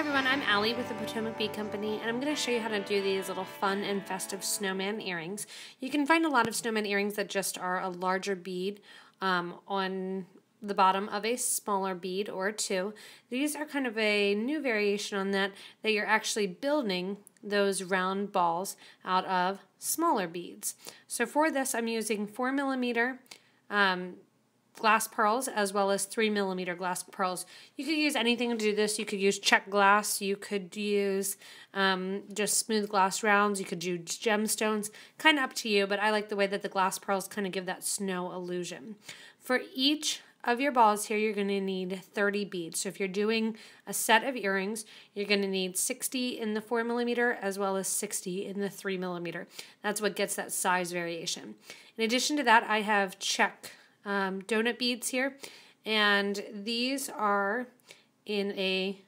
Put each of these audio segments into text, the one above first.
everyone, I'm Allie with the Potomac Bead Company, and I'm going to show you how to do these little fun and festive snowman earrings. You can find a lot of snowman earrings that just are a larger bead on the bottom of a smaller bead or two. These are kind of a new variation on that you're actually building those round balls out of smaller beads. So for this, I'm using 4mm glass pearls as well as 3mm glass pearls. You could use anything to do this. You could use Czech glass. You could use just smooth glass rounds. You could use gemstones. Kind of up to you, but I like the way that the glass pearls kind of give that snow illusion. For each of your balls here, you're going to need 30 beads. So if you're doing a set of earrings, you're going to need 60 in the 4mm as well as 60 in the 3mm. That's what gets that size variation. In addition to that, I have Czech donut beads here, and these are in a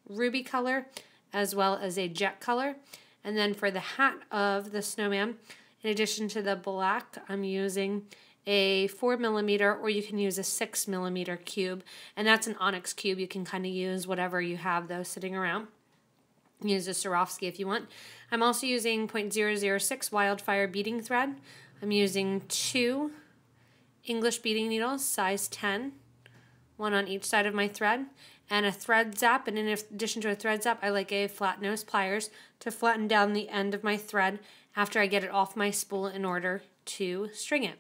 ruby color as well as a jet color. And then for the hat of the snowman, in addition to the black, I'm using a 4mm, or you can use a 6mm cube, and that's an onyx cube. You can kind of use whatever you have though sitting around. Use a Swarovski if you want. I'm also using 0.006 wildfire beading thread. I'm using 2 English beading needles, size 10, one on each side of my thread, and a thread zap. And in addition to a thread zap, I like a flat nose pliers to flatten down the end of my thread after I get it off my spool in order to string it.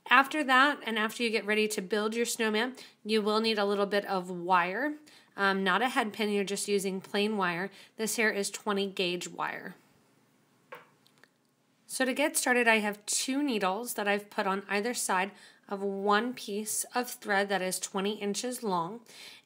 After that, and after you get ready to build your snowman, you will need a little bit of wire. Not a head pin, you're just using plain wire. This here is 20 gauge wire. So to get started, I have 2 needles that I've put on either side of one piece of thread that is 20 inches long.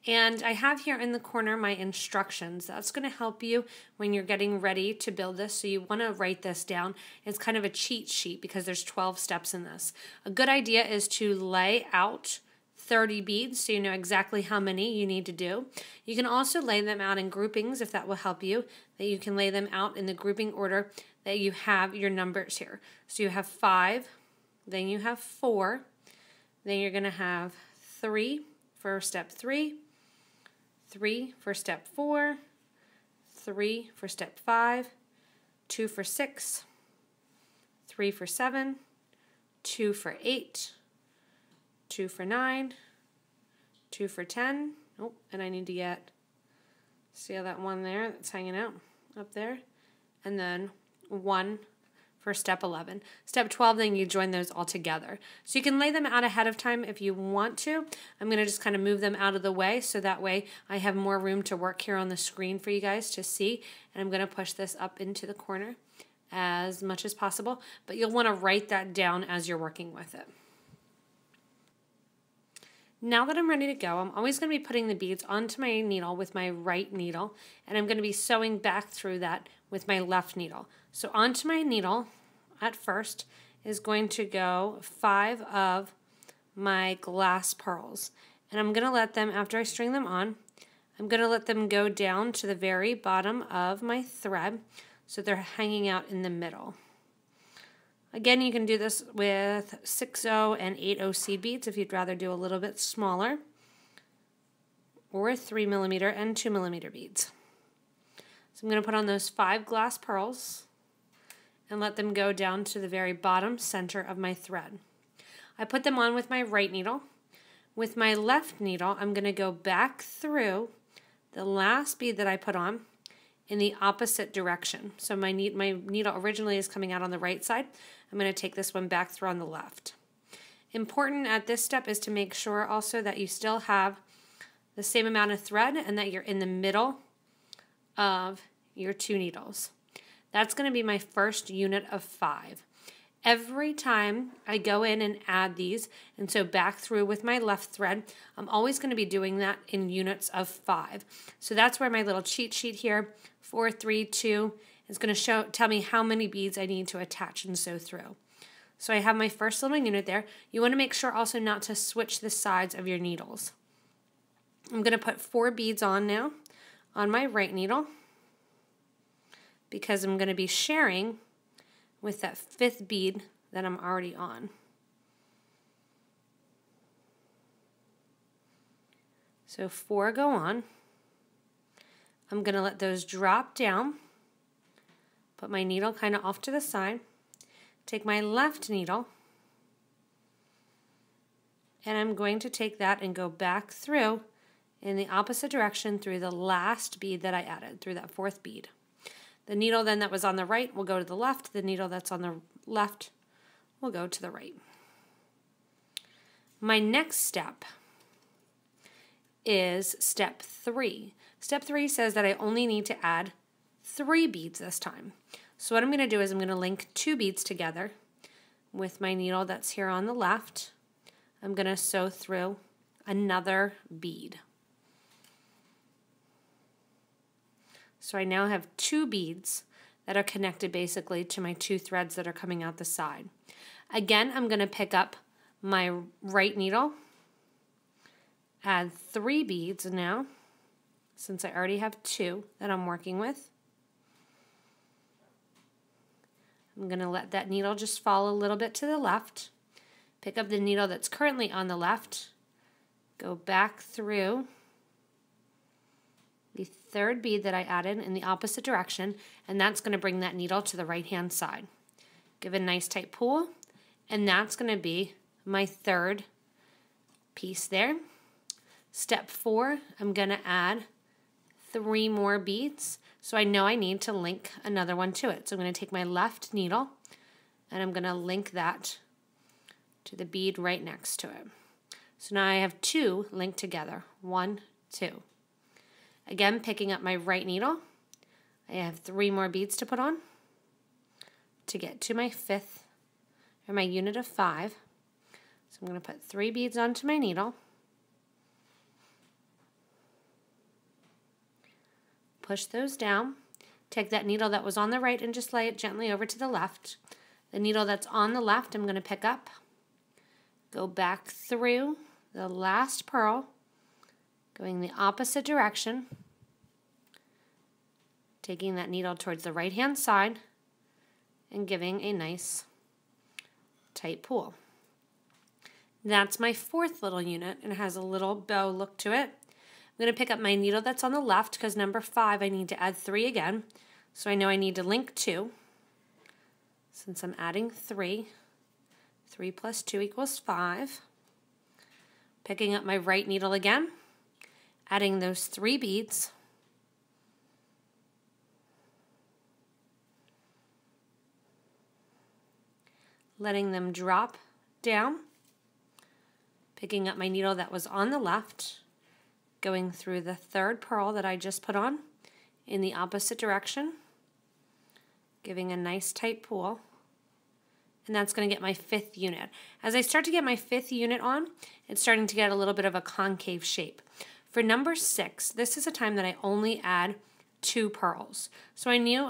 And I have here in the corner my instructions. That's going to help you when you're getting ready to build this. So you want to write this down. It's kind of a cheat sheet because there's 12 steps in this. A good idea is to lay out 30 beads so you know exactly how many you need to do. You can also lay them out in groupings if that will help you, that you can lay them out in the grouping order that you have your numbers here. So you have 5, then you have 4, then you're going to have 3 for step 3, 3 for step 4, 3 for step 5, 2 for 6, 3 for 7, 2 for 8, 2 for 9, 2 for 10. Oh, and I need to get, see how that one there that's hanging out up there? And then 1 for step 11. Step 12, then you join those all together. So you can lay them out ahead of time if you want to. I'm going to just kind of move them out of the way so that way I have more room to work here on the screen for you guys to see. And I'm going to push this up into the corner as much as possible, but you'll want to write that down as you're working with it. Now that I'm ready to go, I'm always going to be putting the beads onto my needle with my right needle, and I'm going to be sewing back through that with my left needle. So onto my needle at first is going to go 5 of my glass pearls. And I'm going to let them, after I string them on, I'm going to let them go down to the very bottom of my thread so they're hanging out in the middle. Again, you can do this with 6/0 and 8/0 seed beads if you'd rather do a little bit smaller, or 3mm and 2mm beads. So I'm going to put on those 5 glass pearls and let them go down to the very bottom center of my thread. I put them on with my right needle. With my left needle, I'm going to go back through the last bead that I put on in the opposite direction. So my needle originally is coming out on the right side. I'm going to take this one back through on the left. Important at this step is to make sure also that you still have the same amount of thread and that you're in the middle of your 2 needles. That's going to be my first unit of 5. Every time I go in and add these, and so back through with my left thread, I'm always going to be doing that in units of 5. So that's where my little cheat sheet here, 4, 3, 2, is going to tell me how many beads I need to attach and sew through. So I have my first little unit there. You want to make sure also not to switch the sides of your needles. I'm going to put 4 beads on now on my right needle because I'm going to be sharing with that 5th bead that I'm already on. So 4 go on. I'm going to let those drop down, put my needle kind of off to the side, take my left needle, and I'm going to take that and go back through in the opposite direction through the last bead that I added, through that fourth bead. The needle then that was on the right will go to the left. The needle that's on the left will go to the right. My next step is step 3. Step 3 says that I only need to add 3 beads this time. So what I'm going to do is I'm going to link 2 beads together with my needle that's here on the left. I'm going to sew through another bead. So I now have 2 beads that are connected basically to my 2 threads that are coming out the side. Again, I'm going to pick up my right needle, add 3 beads now, since I already have 2 that I'm working with. I'm going to let that needle just fall a little bit to the left, pick up the needle that's currently on the left, go back through the 3rd bead that I added in the opposite direction, and that's going to bring that needle to the right hand side. Give it a nice tight pull, and that's going to be my 3rd piece there. Step 4, I'm going to add 3 more beads, so I know I need to link another one to it. So I'm going to take my left needle and I'm going to link that to the bead right next to it. So now I have 2 linked together. 1, 2. Again, picking up my right needle, I have 3 more beads to put on to get to my 5th, or my unit of 5. So I'm going to put 3 beads onto my needle, push those down, take that needle that was on the right and just lay it gently over to the left. The needle that's on the left I'm going to pick up, go back through the last purl, going the opposite direction, taking that needle towards the right hand side and giving a nice tight pull. That's my 4th little unit, and it has a little bow look to it. I'm going to pick up my needle that's on the left because number 5 I need to add 3 again, so I know I need to link 2. Since I'm adding 3, 3 plus 2 equals 5. Picking up my right needle again, adding those 3 beads, letting them drop down, picking up my needle that was on the left, going through the 3rd purl that I just put on in the opposite direction, giving a nice tight pull, and that's going to get my 5th unit. As I start to get my 5th unit on, it's starting to get a little bit of a concave shape. For number 6, this is a time that I only add 2 purls. So I know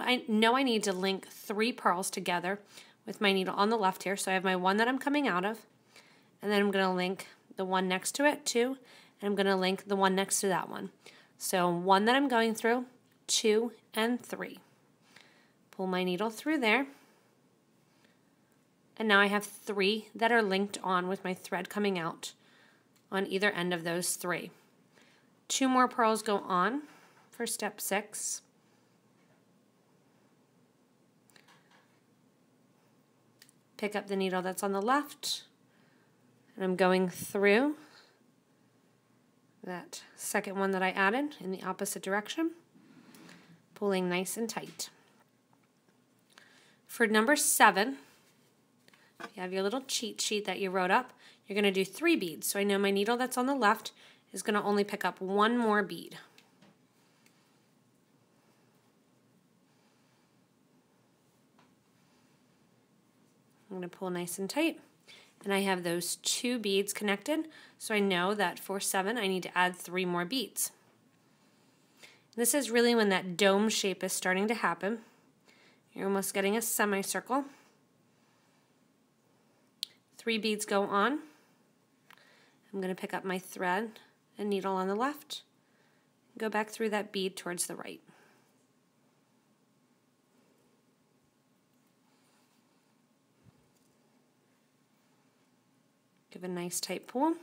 I need to link 3 purls together with my needle on the left here. So I have my one that I'm coming out of, and then I'm going to link the one next to it, 2, and I'm going to link the one next to that one. So 1 that I'm going through, 2, and 3. Pull my needle through there, and now I have 3 that are linked on with my thread coming out on either end of those 3. 2 more purls go on for step 6. Pick up the needle that's on the left, and I'm going through that 2nd one that I added in the opposite direction, pulling nice and tight. For number 7, if you have your little cheat sheet that you wrote up, you're going to do 3 beads. So I know my needle that's on the left is going to only pick up 1 more bead. I'm going to pull nice and tight, and I have those 2 beads connected, so I know that for 7 I need to add 3 more beads. This is really when that dome shape is starting to happen. You're almost getting a semicircle. 3 beads go on. I'm going to pick up my thread and needle on the left, go back through that bead towards the right. Give a nice tight pull.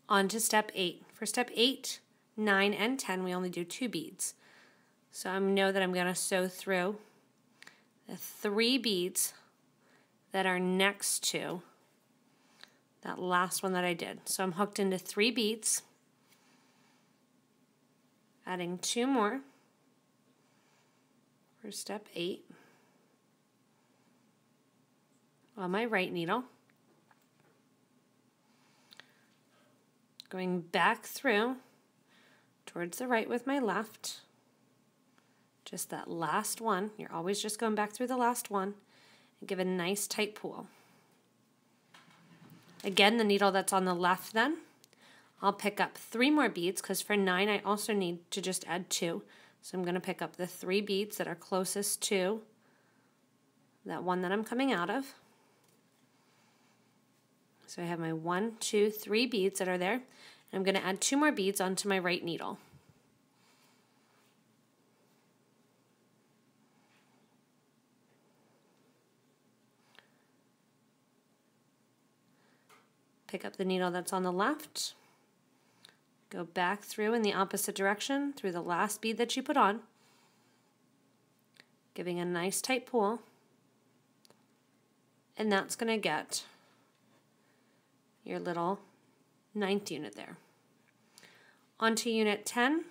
On to step 8. For step 8, 9, and 10, we only do 2 beads. So I know that I'm going to sew through the 3 beads that are next to that last one that I did. So I'm hooked into 3 beads, adding 2 more for step 8 on my right needle, going back through towards the right with my left, just that last one. You're always just going back through the last one, and give a nice tight pull. Again, the needle that's on the left then, I'll pick up 3 more beads because for 9 I also need to just add 2. So I'm going to pick up the 3 beads that are closest to that one that I'm coming out of. So I have my 1, 2, 3 beads that are there. And I'm going to add 2 more beads onto my right needle. Pick up the needle that's on the left, go back through in the opposite direction through the last bead that you put on, giving a nice tight pull, and that's going to get your little 9th unit there. Onto unit 10,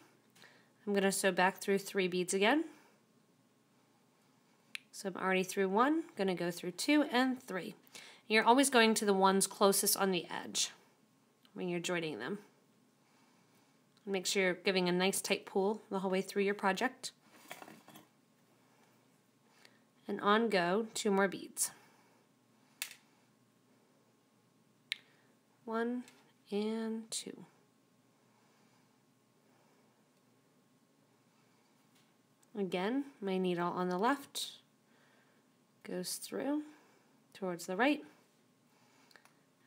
I'm going to sew back through 3 beads again. So I'm already through 1, going to go through 2 and 3. You're always going to the ones closest on the edge when you're joining them. Make sure you're giving a nice tight pull the whole way through your project. And on go 2 more beads. 1 and 2. Again, my needle on the left goes through towards the right.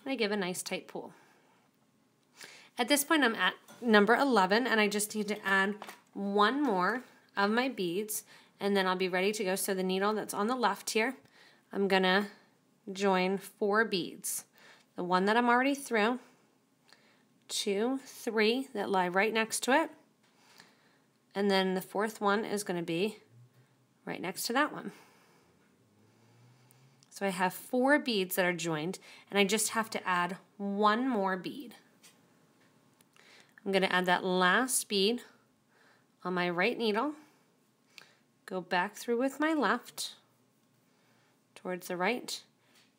I give a nice tight pull. At this point I'm at number 11 and I just need to add 1 more of my beads and then I'll be ready to go. So the needle that's on the left here, I'm gonna join 4 beads. The one that I'm already through, 2, 3 that lie right next to it, and then the 4th one is gonna be right next to that one. So I have 4 beads that are joined, and I just have to add 1 more bead. I'm going to add that last bead on my right needle, go back through with my left towards the right,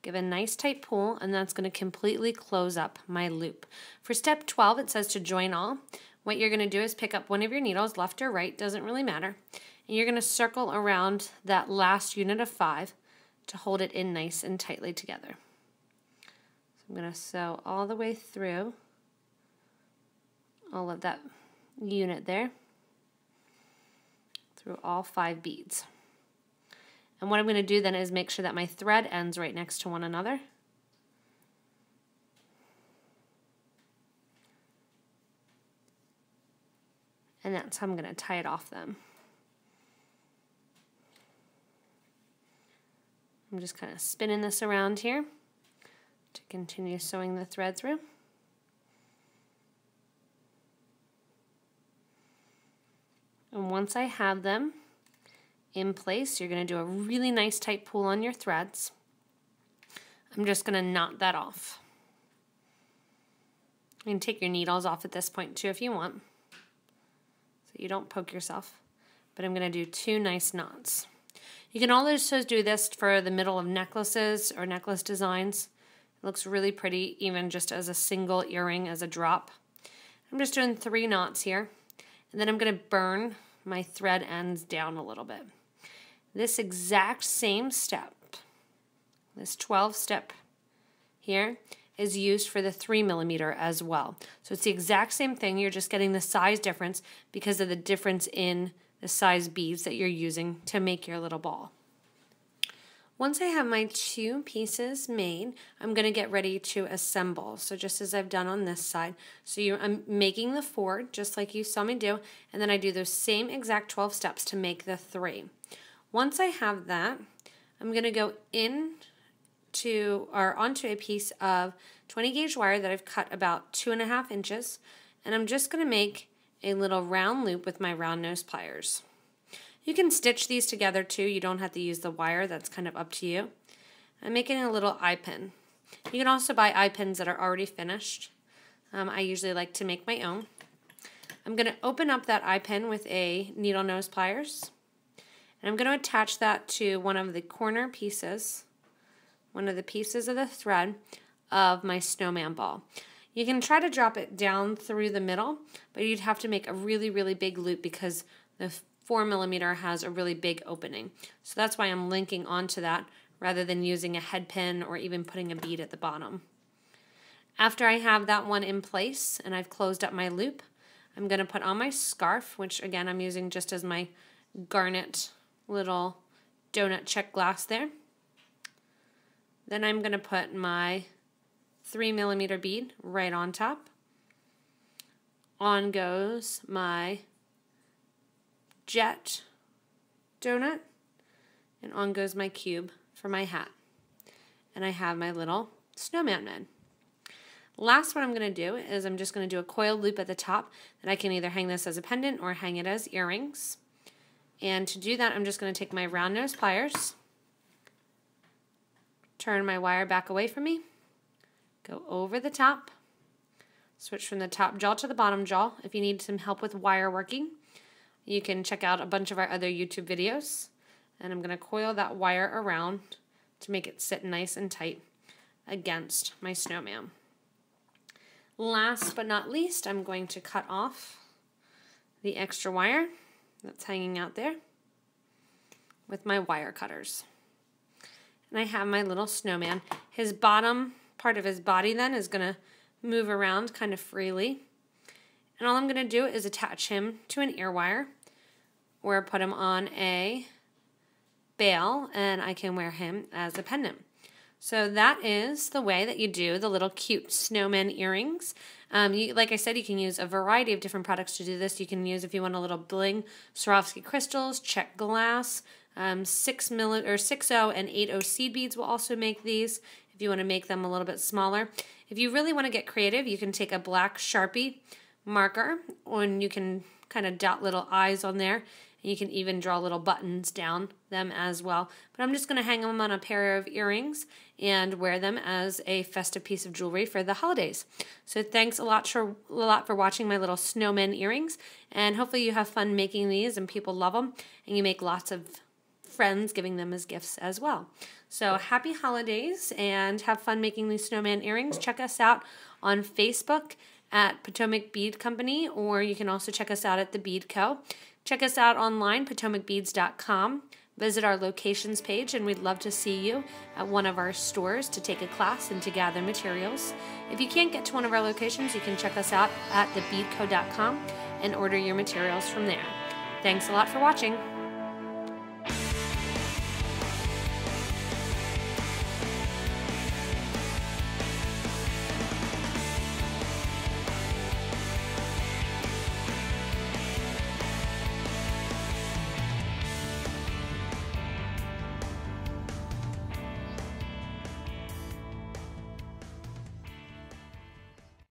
give a nice tight pull, and that's going to completely close up my loop. For step 12, it says to join all. What you're going to do is pick up one of your needles, left or right, doesn't really matter, and you're going to circle around that last unit of 5 to hold it in nice and tightly together. So I'm going to sew all the way through all of that unit there, through all 5 beads. And what I'm going to do then is make sure that my thread ends right next to one another. And that's how I'm going to tie it off then. I'm just kind of spinning this around here to continue sewing the thread through. And once I have them in place, you're going to do a really nice tight pull on your threads. I'm just going to knot that off. You can take your needles off at this point too if you want, so you don't poke yourself. But I'm going to do 2 nice knots. You can also do this for the middle of necklaces or necklace designs. It looks really pretty even just as a single earring, as a drop. I'm just doing 3 knots here, and then I'm going to burn my thread ends down a little bit. This exact same step, this 12 step here, is used for the 3mm as well. So it's the exact same thing, you're just getting the size difference because of the difference in the size beads that you're using to make your little ball. Once I have my 2 pieces made, I'm going to get ready to assemble. So just as I've done on this side. So I'm making the 4 just like you saw me do, and then I do those same exact 12 steps to make the 3. Once I have that, I'm going to go onto a piece of 20 gauge wire that I've cut about 2.5 inches, and I'm just going to make a little round loop with my round nose pliers. You can stitch these together too. You don't have to use the wire. That's kind of up to you. I'm making a little eye pin. You can also buy eye pins that are already finished. I usually like to make my own. I'm going to open up that eye pin with a needle nose pliers. And I'm going to attach that to one of the corner pieces, one of the pieces of the thread of my snowman ball. You can try to drop it down through the middle, but you'd have to make a really, really big loop because the 4mm has a really big opening. So that's why I'm linking onto that rather than using a head pin or even putting a bead at the bottom. After I have that one in place and I've closed up my loop, I'm going to put on my scarf, which again I'm using just as my garnet little donut check glass there. Then I'm going to put my 3mm bead right on top. On goes my jet donut, and on goes my cube for my hat. And I have my little snowman made. Last what I'm going to do is I'm just going to do a coiled loop at the top that I can either hang this as a pendant or hang it as earrings. And to do that, I'm just going to take my round nose pliers, turn my wire back away from me, go over the top, switch from the top jaw to the bottom jaw. If you need some help with wire working, you can check out a bunch of our other YouTube videos. And I'm going to coil that wire around to make it sit nice and tight against my snowman. Last but not least, I'm going to cut off the extra wire that's hanging out there with my wire cutters. And I have my little snowman. His bottom part of his body then is going to move around kind of freely. And all I'm going to do is attach him to an ear wire or put him on a bail, and I can wear him as a pendant. So that is the way that you do the little cute snowman earrings. Like I said, you can use a variety of different products to do this. You can use, if you want a little bling, Swarovski crystals, Czech glass, 6.0 and 8.0 seed beads will also make these if you want to make them a little bit smaller. If you really want to get creative, you can take a black Sharpie marker and you can kind of dot little eyes on there. And you can even draw little buttons down them as well. But I'm just going to hang them on a pair of earrings and wear them as a festive piece of jewelry for the holidays. So thanks a lot for watching my little snowman earrings. And hopefully you have fun making these and people love them. And you make lots of friends giving them as gifts as well. So happy holidays and have fun making these snowman earrings. Check us out on Facebook at Potomac Bead Company, or you can also check us out at the Bead Co. Check us out online, PotomacBeads.com. Visit our locations page, and we'd love to see you at one of our stores to take a class and to gather materials. If you can't get to one of our locations, you can check us out at thebeadco.com and order your materials from there. Thanks a lot for watching.